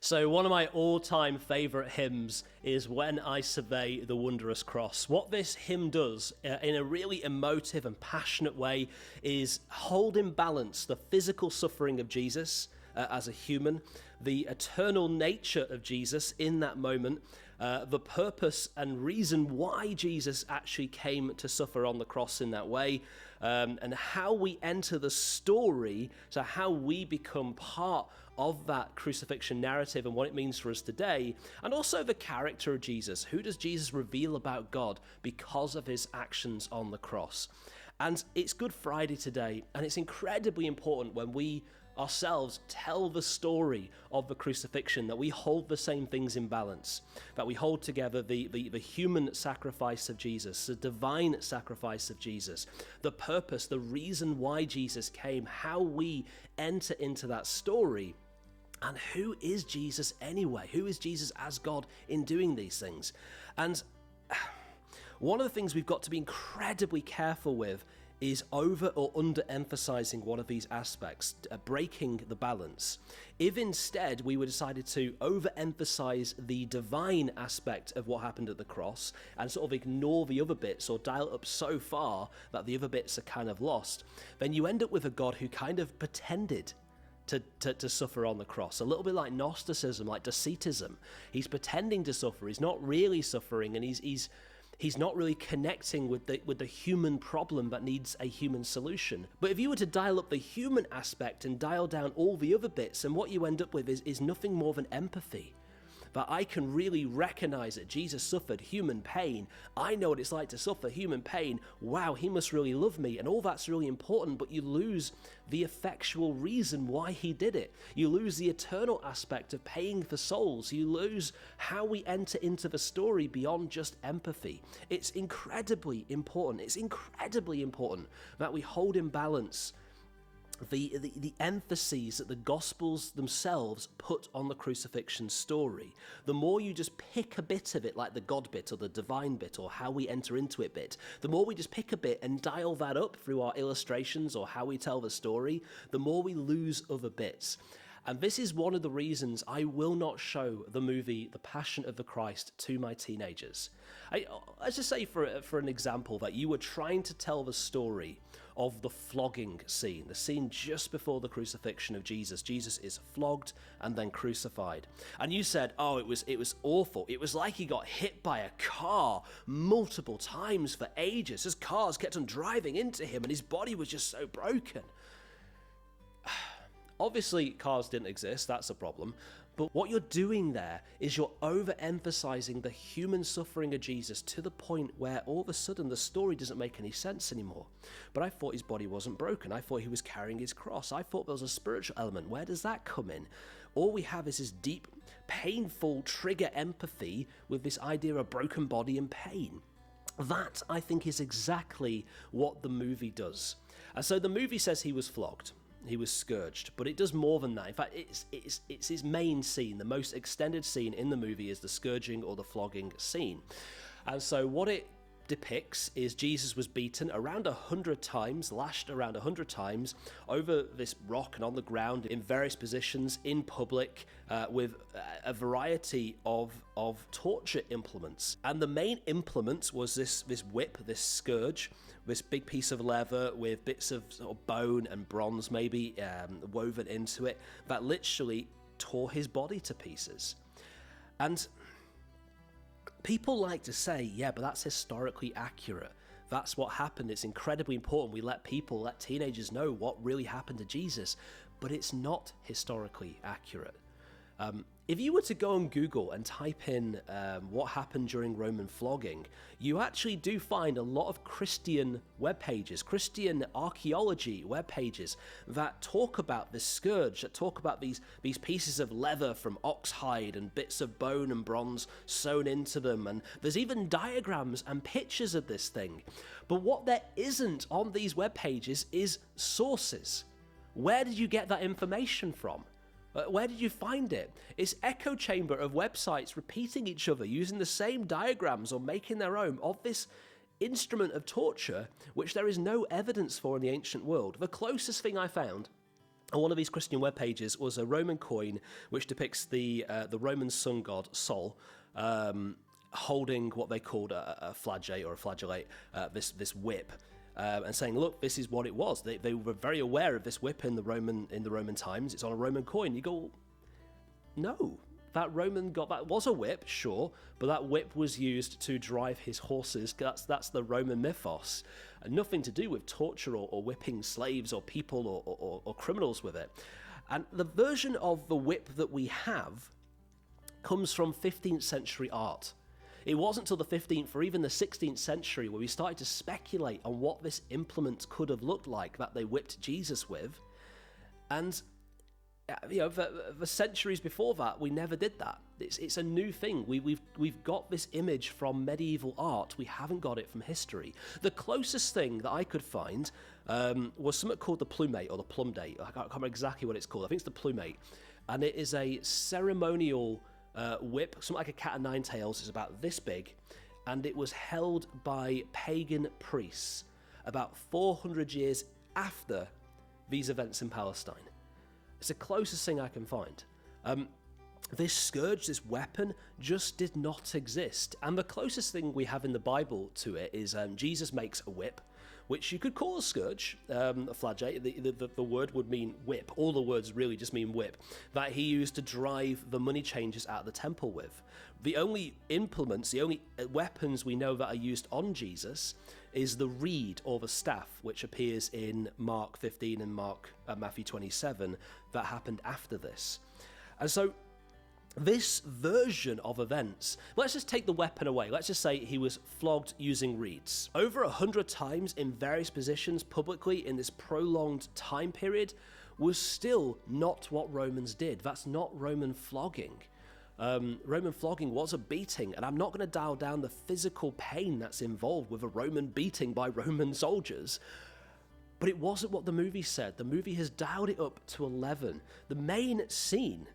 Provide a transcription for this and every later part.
So one of my all-time favourite hymns is When I Survey the Wondrous Cross. What this hymn does in a really emotive and passionate way is hold in balance the physical suffering of Jesus as a human, the eternal nature of Jesus in that moment, the purpose and reason why Jesus actually came to suffer on the cross in that way, and how we enter the story, so how we become part of that crucifixion narrative and what it means for us today, and also the character of Jesus. Who does Jesus reveal about God because of his actions on the cross? And it's Good Friday today, and it's incredibly important when we ourselves tell the story of the crucifixion, that we hold the same things in balance, that we hold together the human sacrifice of Jesus, the divine sacrifice of Jesus, the purpose, the reason why Jesus came, how we enter into that story, and who is Jesus anyway? Who is Jesus as God in doing these things? And one of the things we've got to be incredibly careful with is over or under-emphasizing one of these aspects, breaking the balance. If instead we were decided to over-emphasize the divine aspect of what happened at the cross and sort of ignore the other bits or dial up so far that the other bits are kind of lost, then you end up with a God who kind of pretended to suffer on the cross, a little bit like Gnosticism, like Docetism. He's pretending to suffer, he's not really suffering, and he's not really connecting with the human problem that needs a human solution. But if you were to dial up the human aspect and dial down all the other bits, and what you end up with is nothing more than empathy. That I can really recognize that Jesus suffered human pain. I know what it's like to suffer human pain. Wow, he must really love me. And all that's really important, but you lose the effectual reason why he did it. You lose the eternal aspect of paying for souls. You lose how we enter into the story beyond just empathy. It's incredibly important. It's incredibly important that we hold in balance the emphases that the Gospels themselves put on the crucifixion story. The more you just pick a bit of it, like the God bit or the divine bit or how we enter into it bit, the more we just pick a bit and dial that up through our illustrations or how we tell the story, the more we lose other bits. And this is one of the reasons I will not show the movie The Passion of the Christ to my teenagers. Let's just say for an example that you were trying to tell the story of the flogging scene, the scene just before the crucifixion of Jesus. Jesus is flogged and then crucified. And you said, oh, it was awful. It was like he got hit by a car multiple times for ages. As cars kept on driving into him and his body was just so broken. Obviously, cars didn't exist, that's a problem. But what you're doing there is you're overemphasizing the human suffering of Jesus to the point where all of a sudden the story doesn't make any sense anymore. But I thought his body wasn't broken. I thought he was carrying his cross. I thought there was a spiritual element. Where does that come in? All we have is this deep, painful trigger empathy with this idea of broken body and pain. That, I think, is exactly what the movie does. And so the movie says he was flogged. He was scourged, but it does more than that. In fact, it's his main scene. The most extended scene in the movie is the scourging or the flogging scene. And so what it depicts is Jesus was beaten around 100 times, lashed around 100 times over this rock and on the ground in various positions in public with a variety of torture implements. And the main implement was this whip, this scourge, this big piece of leather with bits of sort of bone and bronze maybe woven into it that literally tore his body to pieces. And people like to say, yeah, but that's historically accurate. That's what happened. It's incredibly important. We let teenagers know what really happened to Jesus, but it's not historically accurate. If you were to go on Google and type in what happened during Roman flogging, you actually do find a lot of Christian web pages, Christian archaeology web pages that talk about this scourge, that talk about these pieces of leather from ox hide and bits of bone and bronze sewn into them. And there's even diagrams and pictures of this thing. But what there isn't on these web pages is sources. Where did you get that information from? Where did you find it? It's echo chamber of websites repeating each other, using the same diagrams or making their own of this instrument of torture, which there is no evidence for in the ancient world. The closest thing I found on one of these Christian web pages was a Roman coin which depicts the Roman sun god Sol holding what they called a flagellate or a flagellate, this whip, and saying, "Look, this is what it was." They were very aware of this whip in the Roman times. It's on a Roman coin. You go, no. That was a whip, sure, but that whip was used to drive his horses. That's the Roman mythos. And nothing to do with torture or whipping slaves or people or criminals with it. And the version of the whip that we have comes from 15th century art. It wasn't until the 15th or even the 16th century where we started to speculate on what this implement could have looked like that they whipped Jesus with. And for centuries before that, we never did that. It's a new thing. We've got this image from medieval art. We haven't got it from history. The closest thing that I could find was something called the plumate or the plum date. I can't remember exactly what it's called. I think it's the plumate, and it is a ceremonial whip, something like a cat o' nine tails. It's about this big, and it was held by pagan priests about 400 years after these events in Palestine. It's the closest thing I can find. This scourge, this weapon, just did not exist. And the closest thing we have in the Bible to it is Jesus makes a whip, which you could call a scourge, a flagellate. The word would mean whip. All the words really just mean whip, that he used to drive the money changers out of the temple with. The only implements, the only weapons we know that are used on Jesus is the reed or the staff, which appears in Mark 15 and Matthew 27, that happened after this. And so this version of events, let's just take the weapon away. Let's just say he was flogged using reeds. Over 100 times in various positions publicly in this prolonged time period was still not what Romans did. That's not Roman flogging. Roman flogging was a beating, and I'm not going to dial down the physical pain that's involved with a Roman beating by Roman soldiers, but it wasn't what the movie said. The movie has dialed it up to 11. The main scene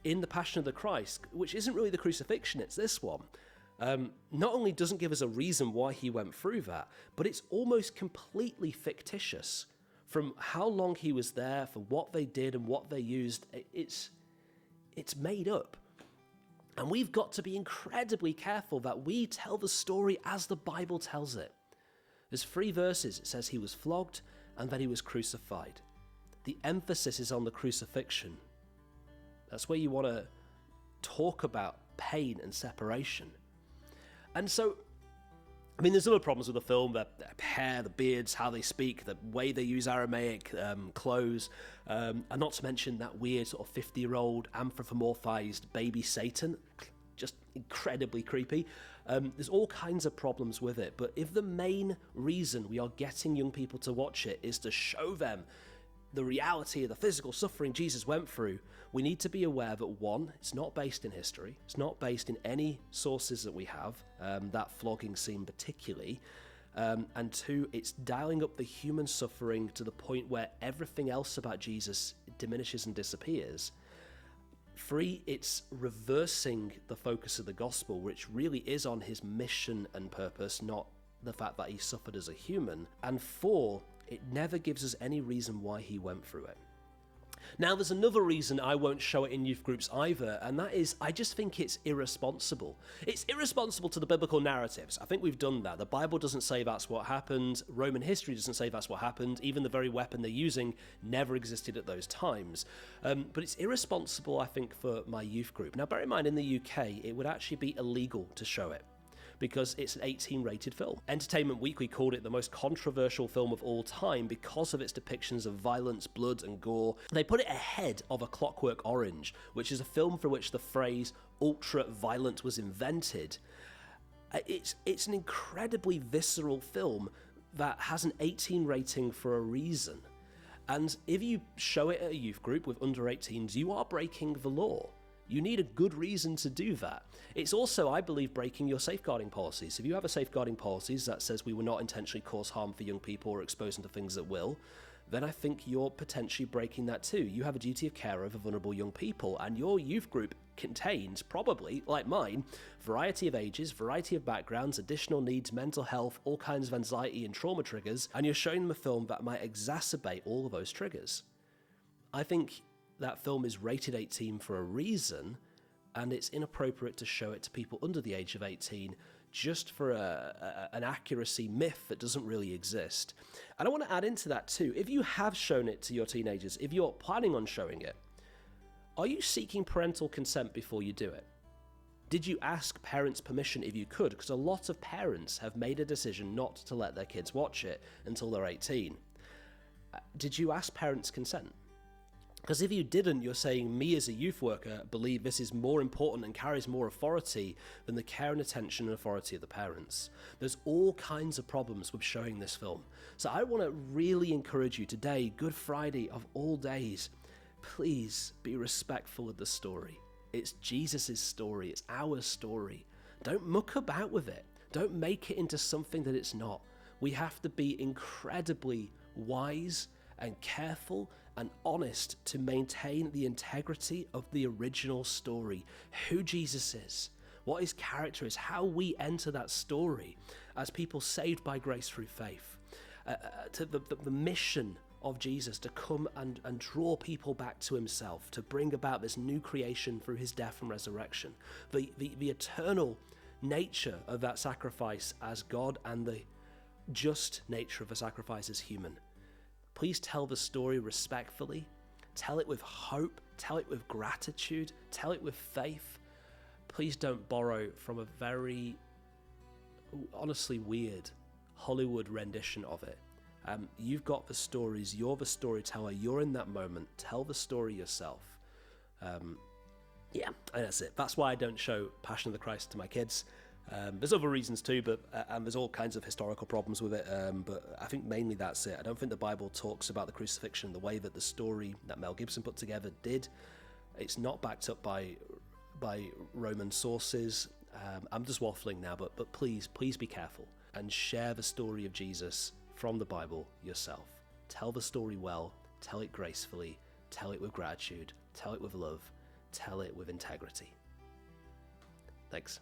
in The Passion of the Christ, which isn't really the crucifixion, it's this one, not only doesn't give us a reason why he went through that, but it's almost completely fictitious. From how long he was there, for what they did and what they used, it's made up. And we've got to be incredibly careful that we tell the story as the Bible tells it. There's 3 verses. It says he was flogged and then he was crucified. The emphasis is on the crucifixion. That's where you want to talk about pain and separation. And so, I mean, there's other problems with the film, their hair, the beards, how they speak, the way they use Aramaic clothes, and not to mention that weird sort of 50-year-old anthropomorphized baby Satan, just incredibly creepy. There's all kinds of problems with it, but if the main reason we are getting young people to watch it is to show them the reality of the physical suffering Jesus went through, we need to be aware that 1, it's not based in history, it's not based in any sources that we have, that flogging scene particularly, and 2, it's dialing up the human suffering to the point where everything else about Jesus diminishes and disappears. 3, it's reversing the focus of the gospel, which really is on his mission and purpose, not the fact that he suffered as a human. And 4, it never gives us any reason why he went through it. Now, there's another reason I won't show it in youth groups either, and that is I just think it's irresponsible. It's irresponsible to the biblical narratives. I think we've done that. The Bible doesn't say that's what happened. Roman history doesn't say that's what happened. Even the very weapon they're using never existed at those times. But it's irresponsible, I think, for my youth group. Now, bear in mind, in the UK, it would actually be illegal to show it, because it's an 18-rated film. Entertainment Weekly called it the most controversial film of all time because of its depictions of violence, blood, and gore. They put it ahead of A Clockwork Orange, which is a film for which the phrase ultra-violent was invented. It's an incredibly visceral film that has an 18 rating for a reason. And if you show it at a youth group with under 18s, you are breaking the law. You need a good reason to do that. It's also, I believe, breaking your safeguarding policies. If you have a safeguarding policies that says we will not intentionally cause harm for young people or expose them to things that will, then I think you're potentially breaking that too. You have a duty of care over vulnerable young people, and your youth group contains, probably, like mine, variety of ages, variety of backgrounds, additional needs, mental health, all kinds of anxiety and trauma triggers, and you're showing them a film that might exacerbate all of those triggers. I think that film is rated 18 for a reason, and it's inappropriate to show it to people under the age of 18 just for an accuracy myth that doesn't really exist. And I want to add into that too, if you have shown it to your teenagers, if you're planning on showing it, are you seeking parental consent before you do it? Did you ask parents' permission if you could? Because a lot of parents have made a decision not to let their kids watch it until they're 18. Did you ask parents' consent? Because if you didn't, you're saying, me as a youth worker believe this is more important and carries more authority than the care and attention and authority of the parents. There's all kinds of problems with showing this film. So I want to really encourage you today, Good Friday of all days, please be respectful of the story. It's Jesus' story. It's our story. Don't muck about with it. Don't make it into something that it's not. We have to be incredibly wise and careful and honest to maintain the integrity of the original story, who Jesus is, what his character is, how we enter that story as people saved by grace through faith, to the mission of Jesus to come and draw people back to himself, to bring about this new creation through his death and resurrection, the eternal nature of that sacrifice as God and the just nature of the sacrifice as human. Please tell the story respectfully, tell it with hope, tell it with gratitude, tell it with faith. Please don't borrow from a very, honestly, weird Hollywood rendition of it. You've got the stories, you're the storyteller, you're in that moment, tell the story yourself. Yeah, and that's it. That's why I don't show Passion of the Christ to my kids. There's other reasons too, but and there's all kinds of historical problems with it, but I think mainly that's it. I don't think the Bible talks about the crucifixion the way that the story that Mel Gibson put together did. It's not backed up by Roman sources. I'm just waffling now, but please be careful and share the story of Jesus from the Bible yourself. Tell the story well, tell it gracefully, tell it with gratitude, tell it with love, tell it with integrity. Thanks.